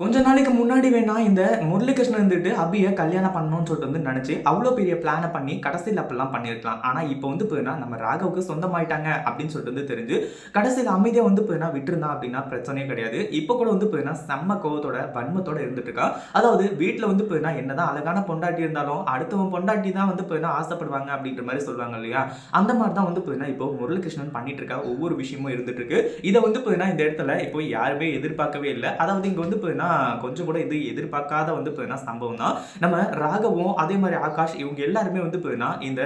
கொஞ்ச நாளைக்கு முன்னாடி வேணா இந்த முரளிகிருஷ்ணன் இருந்துட்டு அபிய கல்யாணம் பண்ணணும்னு சொல்லிட்டு நினைச்சு அவ்வளோ பெரிய பிளானை பண்ணி கடைசியில் அப்படிலாம் பண்ணியிருக்கலாம். ஆனால் இப்போ போயினா நம்ம ராகவுக்கு சொந்தமாயிட்டாங்க அப்படின்னு சொல்லிட்டு தெரிஞ்சு கடைசியில் அமைதியாக போயினா விட்டுருந்தா அப்படின்னா பிரச்சனையே கிடையாது. இப்போ கூட போயினா செம்ம கோவத்தோட வன்மத்தோட இருந்துட்டு இருக்கா. அதாவது வீட்டில் போயினா என்னதான் அழகான பொண்டாட்டி இருந்தாலும் அடுத்தவன் பொண்டாட்டி தான் போயினா ஆசைப்படுவாங்க அப்படின்ற மாதிரி சொல்லுவாங்க இல்லையா? அந்த மாதிரி தான் போயினா இப்போ முரளிகிருஷ்ணன் பண்ணிட்டு இருக்கா ஒவ்வொரு விஷயமும் இருந்துட்டு இருக்கு. இதை போயினா இந்த இடத்துல இப்போ யாருமே எதிர்பார்க்கவே இல்லை. அதாவது இங்க போயினா கொஞ்சம் கூட இது எதிர்பார்க்காத போயினா சம்பவம் தான். நம்ம ராகவும் அதே மாதிரி ஆகாஷ் இவங்க எல்லாருமே போயினா இந்த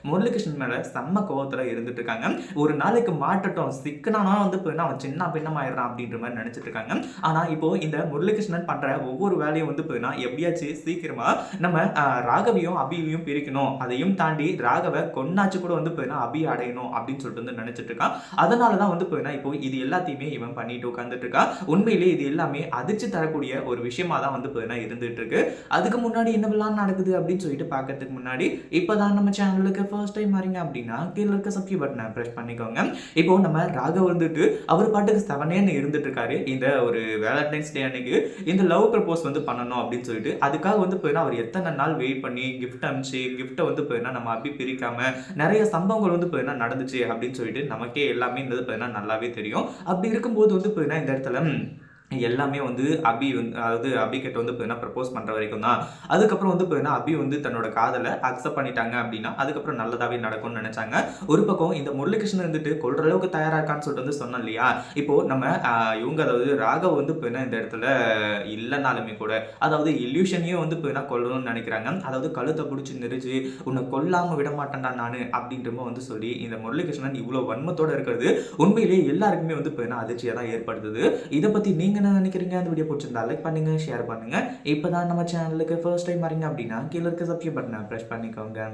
முரளிகிருஷ்ணன் மேல செம்ம கோவத்துல இருந்துட்டு இருக்காங்க. ஒரு நாளைக்கு மாட்டட்டும் சிக்கனானா போயினா அவன் சின்ன பின்னமாயிடுறான் அப்படின்ற மாதிரி நினைச்சிட்டு இருக்காங்க. ஆனா இப்போ இந்த முரளிகிருஷ்ணன் பண்ற ஒவ்வொரு வேலையும் போயினா எப்படியாச்சும் சீக்கிரமா நம்ம ராகவியும் அபியையும் பிரிக்கணும், அதையும் தாண்டி ராகவ கொன்னாச்சு கூட போயினா அபி அடையணும் அப்படின்னு சொல்லிட்டு நினைச்சிட்டு இருக்கான். அதனாலதான் போயினா இப்போ இது எல்லாத்தையுமே இவன் பண்ணிட்டு உட்கார்ந்துட்டு இருக்கான். உண்மையிலேயே இது எல்லாமே அதிர்ச்சி தரக்கூடிய ஒரு விஷயமா தான் போயினா இருந்துட்டு இருக்கு. அதுக்கு முன்னாடி என்னவெல்லாம் நடக்குது அப்படின்னு சொல்லிட்டு பார்க்கறதுக்கு முன்னாடி இப்பதான் நம்ம சேனலுக்கு ஃபர்ஸ்ட் டைம் வரீங்க அப்படின்னா கீழே இருக்க சப்ஸ்கிரைப் பட்டனை பிரஸ் பண்ணிக்கோங்க. இப்போ நம்ம ராகவ் அவர் பாட்டுக்கு 7 இருந்துட்டு இருக்காரு. இந்த ஒரு வேலண்டைன்ஸ் டே அன்னைக்கு இந்த லவ் ப்ரப்போஸ் பண்ணணும் அப்படின்னு சொல்லிட்டு அதுக்காக போயினா அவர் எத்தனை நாள் வெயிட் பண்ணி கிஃப்ட் அனுப்பிச்சு கிஃப்ட்டை போயினா நம்ம அப்படி பிரிக்காம நிறைய சம்பவங்கள் போயினா நடந்துச்சு அப்படின்னு சொல்லிட்டு நமக்கே எல்லாமே போயினா நல்லாவே தெரியும். அப்படி இருக்கும்போது போயினா இந்த இடத்துல எல்லாமே அபி அதாவது அபி கிட்ட போயினா ப்ரப்போஸ் பண்ற வரைக்கும் தான். அதுக்கப்புறம் போயினா அபி தன்னோட காதலை அக்செப்ட் பண்ணிட்டாங்க அப்படின்னா அதுக்கப்புறம் நல்லதாவே நடக்கும்னு நினைச்சாங்க. ஒரு பக்கம் இந்த முரளிகிருஷ்ணன் கொல்ற அளவுக்கு தயாரா இருக்கான்னு சொல்லிட்டு சொன்னோம் இல்லையா? இப்போ நம்ம இவங்க அதாவது ராகவ் போயினா இந்த இடத்துல இல்லைனாலுமே கூட அதாவது இல்யூஷனையும் போயினா கொல்லணும்னு நினைக்கிறாங்க. அதாவது கழுத்தை பிடிச்சி நெரிச்சு உன்னை கொல்லாம விட மாட்டேன்டா நானு அப்படின்றமோ சொல்லி இந்த முரளிகிருஷ்ணன் இவ்வளவு வன்மத்தோட இருக்கிறது உண்மையிலேயே எல்லாருக்குமே போயினா அதிர்ச்சியா தான் ஏற்படுத்துது. இதை பத்தி நீங்க என்ன நினைக்கிறீங்க? அந்த வீடியோ பிடிச்சிருந்தா லைக் பண்ணுங்க, ஷேர் பண்ணுங்க. இப்பதான் நம்ம சேனலுக்கு ஃபர்ஸ்ட் டைம் வரீங்க அப்படின்னா கீழே இருக்க சப்ஸ்கிரைப் பட்டனை பிரஸ் பண்ணிக்கோங்க.